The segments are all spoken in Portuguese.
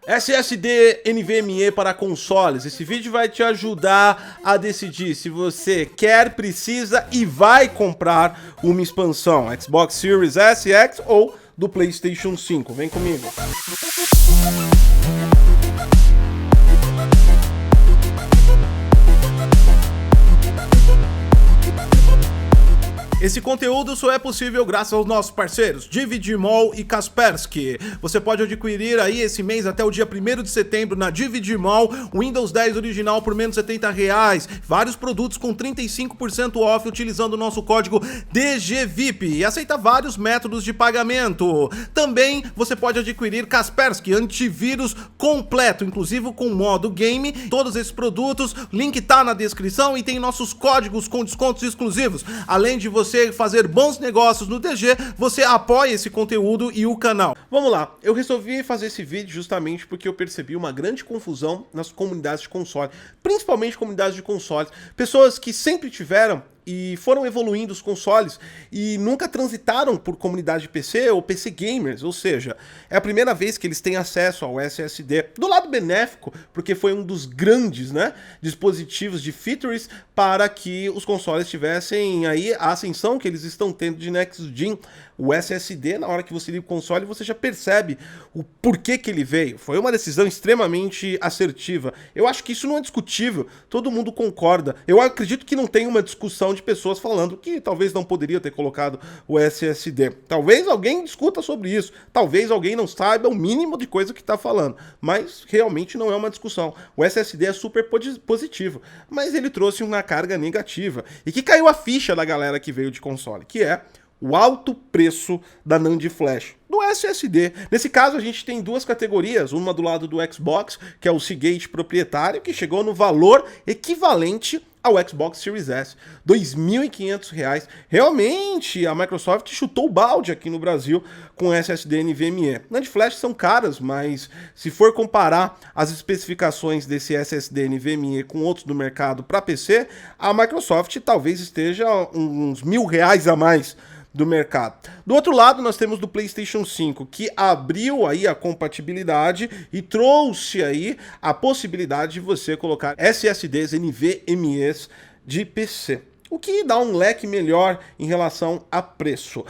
SSD NVMe para consoles. Esse vídeo vai te ajudar a decidir se você quer, precisa e vai comprar uma expansão Xbox Series S, X ou do PlayStation 5. Vem comigo. Esse conteúdo só é possível graças aos nossos parceiros DVD Mall e Kaspersky. Você pode adquirir aí esse mês até o dia 1º de setembro na DVD Mall o Windows 10 original por menos R$ 70. Vários produtos com 35% off utilizando o nosso código DGVIP e aceita vários métodos de pagamento. Também você pode adquirir Kaspersky antivírus completo, inclusive com modo game. Todos esses produtos, link tá na descrição e tem nossos códigos com descontos exclusivos. Além de você fazer bons negócios no DG, você apoia esse conteúdo e o canal. Vamos lá, eu resolvi fazer esse vídeo justamente porque eu percebi uma grande confusão nas comunidades de console, principalmente comunidades de consoles, pessoas que sempre tiveram e foram evoluindo os consoles e nunca transitaram por comunidade de PC ou PC gamers, ou seja, é a primeira vez que eles têm acesso ao SSD do lado benéfico, porque foi um dos grandes, dispositivos de features para que os consoles tivessem aí a ascensão que eles estão tendo de Next Gen. O SSD, na hora que você liga o console, você já percebe o porquê que ele veio. Foi uma decisão extremamente assertiva. Eu acho que isso não é discutível, todo mundo concorda. Eu acredito que não tem uma discussão de pessoas falando que talvez não poderia ter colocado o SSD. Talvez alguém discuta sobre isso, talvez alguém não saiba o mínimo de coisa que está falando, mas realmente não é uma discussão. O SSD é super positivo, mas ele trouxe uma carga negativa e que caiu a ficha da galera que veio de console, que é o alto preço da NAND Flash, do SSD. Nesse caso a gente tem duas categorias, uma do lado do Xbox, que é o Seagate proprietário, que chegou no valor equivalente ao Xbox Series S, R$ 2.500. Realmente, a Microsoft chutou o balde aqui no Brasil com SSD NVMe. NAND Flash são caras, mas se for comparar as especificações desse SSD NVMe com outros do mercado para PC, a Microsoft talvez esteja uns R$ 1.000 a mais do mercado. Do outro lado, nós temos do PlayStation 5, que abriu aí a compatibilidade e trouxe aí a possibilidade de você colocar SSDs NVMEs de PC. O que dá um leque melhor em relação a preço.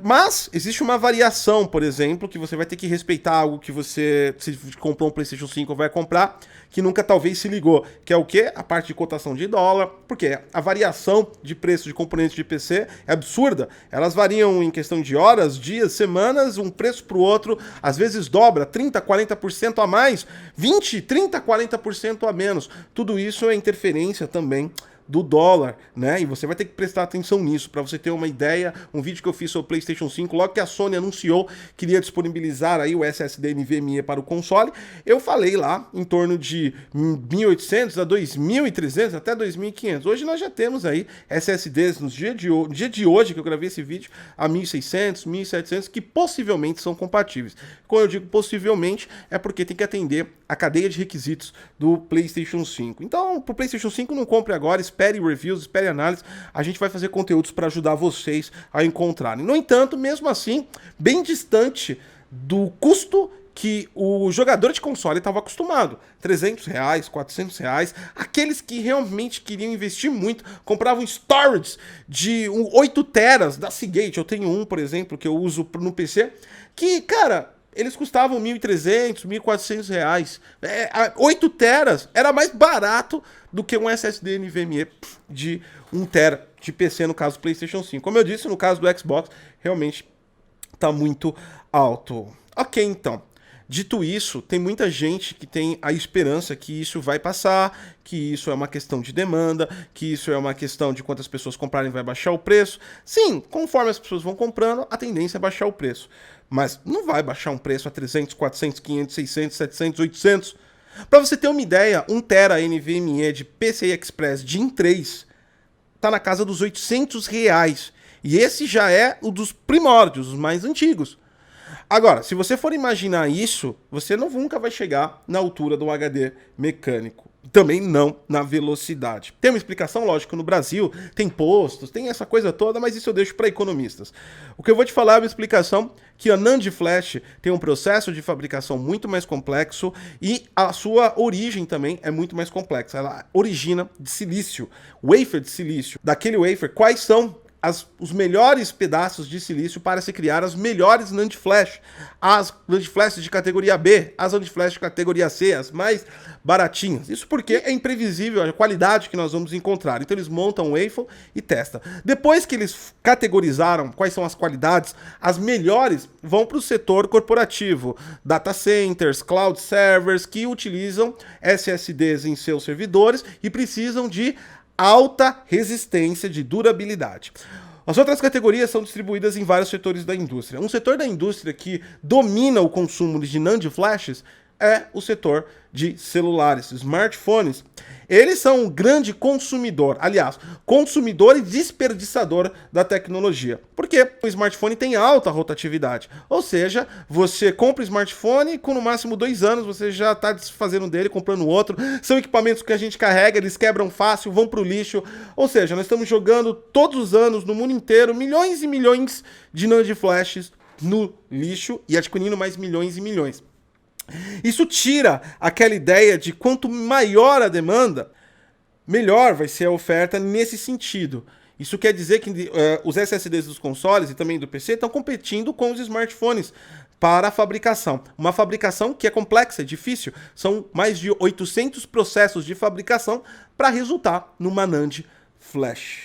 Mas existe uma variação, por exemplo, que você vai ter que respeitar algo que você, se comprou um PlayStation 5, vai comprar, que nunca talvez se ligou, que é o quê? A parte de cotação de dólar, porque a variação de preço de componentes de PC é absurda. Elas variam em questão de horas, dias, semanas, um preço para o outro, às vezes dobra 30%, 40% a mais, 20%, 30%, 40% a menos. Tudo isso é interferência também do dólar, E você vai ter que prestar atenção nisso. Para você ter uma ideia, um vídeo que eu fiz sobre o PlayStation 5, logo que a Sony anunciou que iria disponibilizar aí o SSD NVMe para o console, eu falei lá em torno de 1.800 a 2.300 até 2.500. Hoje nós já temos aí SSDs no dia de hoje que eu gravei esse vídeo a 1.600, 1.700 que possivelmente são compatíveis. Quando eu digo possivelmente é porque tem que atender a cadeia de requisitos do PlayStation 5. Então, para o PlayStation 5 não compre agora, espere reviews, espere análise, a gente vai fazer conteúdos para ajudar vocês a encontrarem. No entanto, mesmo assim, bem distante do custo que o jogador de console estava acostumado. R$300, R$400, aqueles que realmente queriam investir muito, compravam storage de 8 teras da Seagate. Eu tenho um, por exemplo, que eu uso no PC, que, cara, eles custavam R$1.300, R$1.400. 8 teras era mais barato do que um SSD NVMe de 1 tera de PC, no caso do PlayStation 5. Como eu disse, no caso do Xbox, realmente está muito alto. Ok, então. Dito isso, tem muita gente que tem a esperança que isso vai passar, que isso é uma questão de demanda, que isso é uma questão de quantas pessoas comprarem vai baixar o preço. Sim, conforme as pessoas vão comprando, a tendência é baixar o preço. Mas não vai baixar um preço a 300, 400, 500, 600, 700, 800. Para você ter uma ideia, 1 tera NVMe de PCI Express Gen 3 está na casa dos R$800. E esse já é o dos primórdios, os mais antigos. Agora, se você for imaginar isso, você nunca vai chegar na altura do HD mecânico. também não na velocidade. Tem uma explicação, lógico, no Brasil tem postos, tem essa coisa toda, mas isso eu deixo para economistas. O que eu vou te falar é uma explicação que a NAND Flash tem um processo de fabricação muito mais complexo e a sua origem também é muito mais complexa. Ela origina de silício, wafer de silício. Daquele wafer, quais são os melhores pedaços de silício para se criar as melhores NAND Flash, as NAND Flash de categoria B, as NAND Flash de categoria C, as mais baratinhas. Isso porque é imprevisível a qualidade que nós vamos encontrar. Então eles montam o wafer e testam. Depois que eles categorizaram quais são as qualidades, as melhores vão para o setor corporativo, data centers, cloud servers, que utilizam SSDs em seus servidores e precisam de alta resistência de durabilidade. As outras categorias são distribuídas em vários setores da indústria. Um setor da indústria que domina o consumo de NAND flashes é o setor de celulares, smartphones. Eles são um grande consumidor, aliás, consumidor e desperdiçador da tecnologia. Porque o smartphone tem alta rotatividade. Ou seja, você compra o smartphone e com no máximo 2 anos você já está desfazendo dele, comprando outro. São equipamentos que a gente carrega, eles quebram fácil, vão para o lixo. Ou seja, nós estamos jogando todos os anos, no mundo inteiro, milhões e milhões de NAND flashes no lixo e adquirindo mais milhões e milhões. Isso tira aquela ideia de quanto maior a demanda, melhor vai ser a oferta nesse sentido. Isso quer dizer que os SSDs dos consoles e também do PC estão competindo com os smartphones para a fabricação. Uma fabricação que é complexa, é difícil. São mais de 800 processos de fabricação para resultar numa NAND Flash.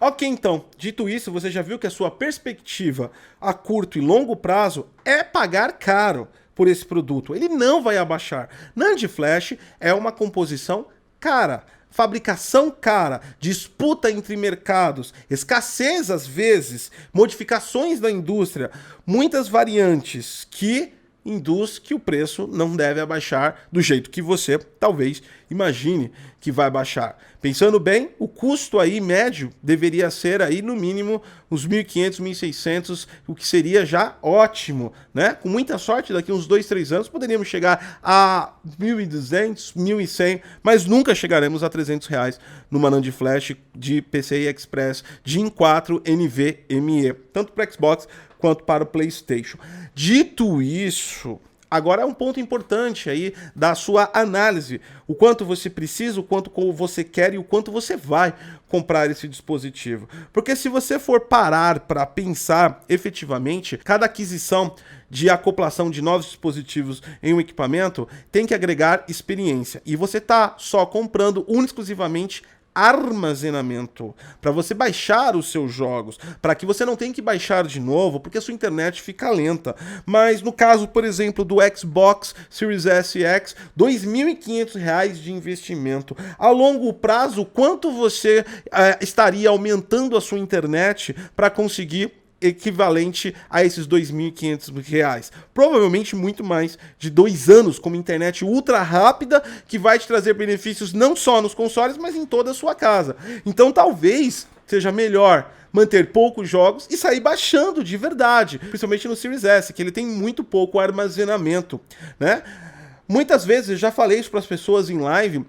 Ok, então, dito isso, você já viu que a sua perspectiva a curto e longo prazo é pagar caro por esse produto. Ele não vai abaixar. NAND Flash é uma composição cara, fabricação cara, disputa entre mercados, escassez às vezes, modificações da indústria, muitas variantes que induz que o preço não deve abaixar do jeito que você talvez imagine que vai baixar. Pensando bem, o custo aí médio deveria ser aí no mínimo uns 1.500, 1.600, o que seria já ótimo, né? Com muita sorte, daqui uns 2, 3 anos poderíamos chegar a 1.200, 1.100, mas nunca chegaremos a R$300 numa NAND Flash de PCI Express Gen 4 NVMe, tanto para Xbox quanto para o PlayStation. Dito isso, agora é um ponto importante aí da sua análise. O quanto você precisa, o quanto você quer e o quanto você vai comprar esse dispositivo. Porque se você for parar para pensar efetivamente, cada aquisição de acoplação de novos dispositivos em um equipamento tem que agregar experiência. E você está só comprando exclusivamente armazenamento, para você baixar os seus jogos, para que você não tenha que baixar de novo, porque a sua internet fica lenta. Mas no caso, por exemplo, do Xbox Series S e X, R$ 2.500 de investimento. A longo prazo, quanto você estaria aumentando a sua internet para conseguir equivalente a esses R$ 2.500? Provavelmente muito mais de 2 anos com uma internet ultra rápida que vai te trazer benefícios não só nos consoles, mas em toda a sua casa. Então talvez seja melhor manter poucos jogos e sair baixando de verdade, principalmente no Series S, que ele tem muito pouco armazenamento, né? Muitas vezes, eu já falei isso para as pessoas em live,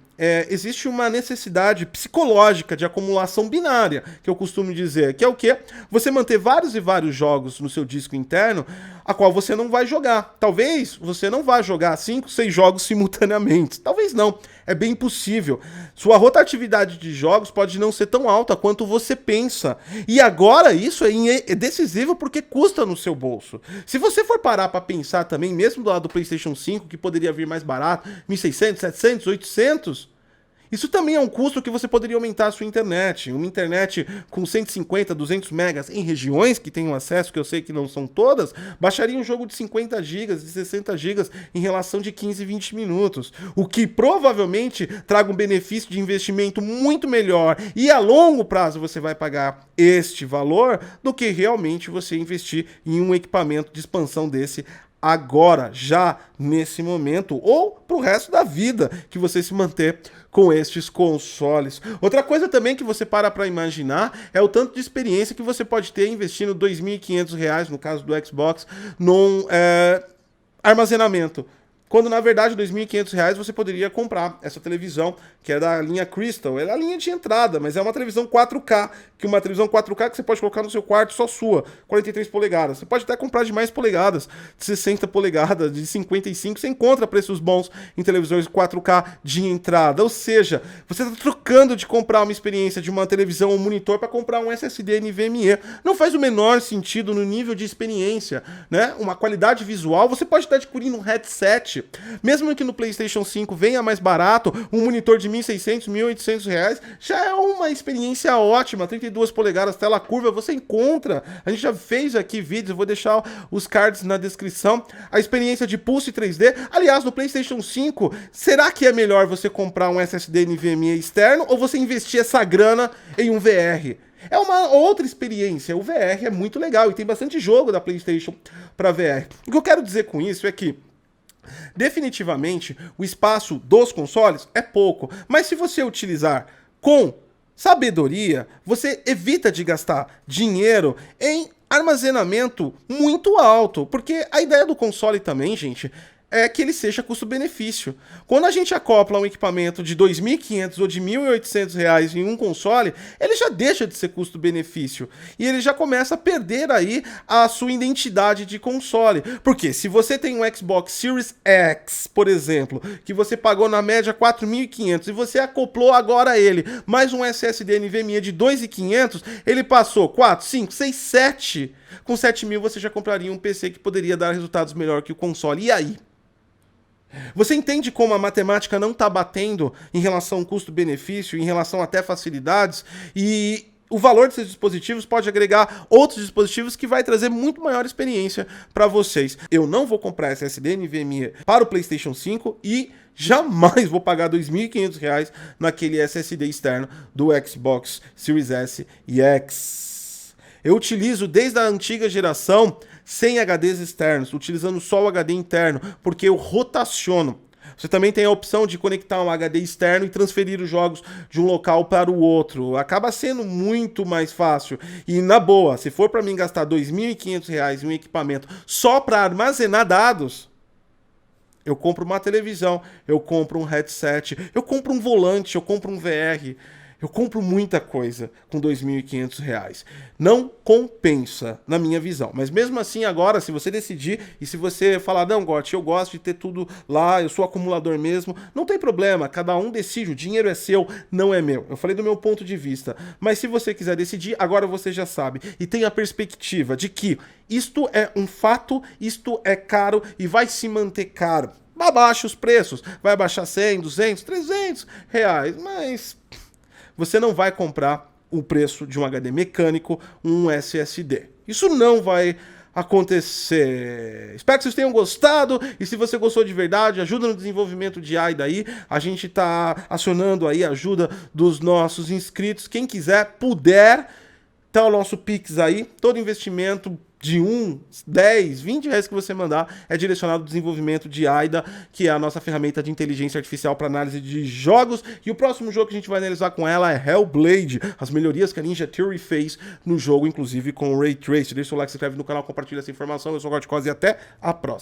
existe uma necessidade psicológica de acumulação binária, que eu costumo dizer, que é o quê? Você manter vários e vários jogos no seu disco interno, a qual você não vai jogar. Talvez você não vá jogar 5, 6 jogos simultaneamente. Talvez não. É bem possível. Sua rotatividade de jogos pode não ser tão alta quanto você pensa. E agora isso é decisivo porque custa no seu bolso. Se você for parar para pensar também, mesmo do lado do PlayStation 5, que poderia vir mais barato, 1.600, 700, 800... Isso também é um custo que você poderia aumentar a sua internet. Uma internet com 150, 200 megas em regiões que tenham acesso, que eu sei que não são todas, baixaria um jogo de 50 gigas, de 60 gigas em relação de 15, 20 minutos. O que provavelmente traga um benefício de investimento muito melhor e a longo prazo você vai pagar este valor do que realmente você investir em um equipamento de expansão desse agora, já nesse momento, ou pro resto da vida que você se manter com estes consoles. Outra coisa também que você para imaginar é o tanto de experiência que você pode ter investindo R$ 2.500, no caso do Xbox, num armazenamento. quando na verdade R$ 2.500 você poderia comprar essa televisão, que é da linha Crystal. Ela é a linha de entrada, mas é uma televisão 4K, que uma televisão 4K que você pode colocar no seu quarto só sua, 43 polegadas. Você pode até comprar de mais polegadas, de 60 polegadas, de 55, você encontra preços bons em televisões 4K de entrada. Ou seja, você está trocando de comprar uma experiência de uma televisão ou um monitor para comprar um SSD NVMe. Não faz o menor sentido no nível de experiência, né? Uma qualidade visual, você pode estar adquirindo um headset, mesmo que no PlayStation 5 venha mais barato, um monitor de R$ 1.600, R$ 1.800 já é uma experiência ótima. 32 polegadas, tela curva, você encontra. A gente já fez aqui vídeos, eu vou deixar os cards na descrição. A experiência de Pulse 3D, aliás, no PlayStation 5, será que é melhor você comprar um SSD NVMe externo ou você investir essa grana em um VR? É uma outra experiência. O VR é muito legal e tem bastante jogo da PlayStation para VR. O que eu quero dizer com isso é que definitivamente o espaço dos consoles é pouco, mas se você utilizar com sabedoria, você evita de gastar dinheiro em armazenamento muito alto, porque a ideia do console também, gente, é que ele seja custo-benefício. Quando a gente acopla um equipamento de R$ 2.500 ou de R$ 1.800 em um console, ele já deixa de ser custo-benefício. E ele já começa a perder aí a sua identidade de console. Porque se você tem um Xbox Series X, por exemplo, que você pagou na média R$ 4.500 e você acoplou agora ele, mais um SSD NVMe de R$ 2.500, ele passou 4, 5, 6, 7. Com 7.000 você já compraria um PC que poderia dar resultados melhor que o console. E aí? Você entende como a matemática não está batendo em relação custo-benefício, em relação até facilidades, e o valor desses dispositivos pode agregar outros dispositivos que vai trazer muito maior experiência para vocês. Eu não vou comprar SSD NVMe para o PlayStation 5 e jamais vou pagar R$ 2.500 naquele SSD externo do Xbox Series S e X. Eu utilizo desde a antiga geração sem HDs externos, utilizando só o HD interno, porque eu rotaciono. Você também tem a opção de conectar um HD externo e transferir os jogos de um local para o outro. Acaba sendo muito mais fácil. E na boa, se for para mim gastar R$ 2.500 em um equipamento só para armazenar dados, eu compro uma televisão, eu compro um headset, eu compro um volante, eu compro um VR. Eu compro muita coisa com R$ 2.500. Não compensa, na minha visão. Mas mesmo assim, agora, se você decidir e se você falar, não, Gotti, eu gosto de ter tudo lá, eu sou acumulador mesmo, não tem problema, cada um decide, o dinheiro é seu, não é meu. Eu falei do meu ponto de vista. Mas se você quiser decidir, agora você já sabe. E tem a perspectiva de que isto é um fato, isto é caro e vai se manter caro. Abaixa os preços, vai abaixar 100, 200, 300 reais, mas você não vai comprar o preço de um HD mecânico, um SSD. Isso não vai acontecer. Espero que vocês tenham gostado, e se você gostou de verdade, ajuda no desenvolvimento de AIDA aí. A gente tá acionando aí a ajuda dos nossos inscritos. Quem quiser, puder, tá o nosso Pix aí. Todo investimento de 1, 10, 20 reais que você mandar é direcionado ao desenvolvimento de AIDA, que é a nossa ferramenta de inteligência artificial para análise de jogos. E o próximo jogo que a gente vai analisar com ela é Hellblade, as melhorias que a Ninja Theory fez no jogo, inclusive com o Ray Tracing. Deixa o like, se inscreve no canal, compartilha essa informação. Eu sou o Gotti Cos e até a próxima.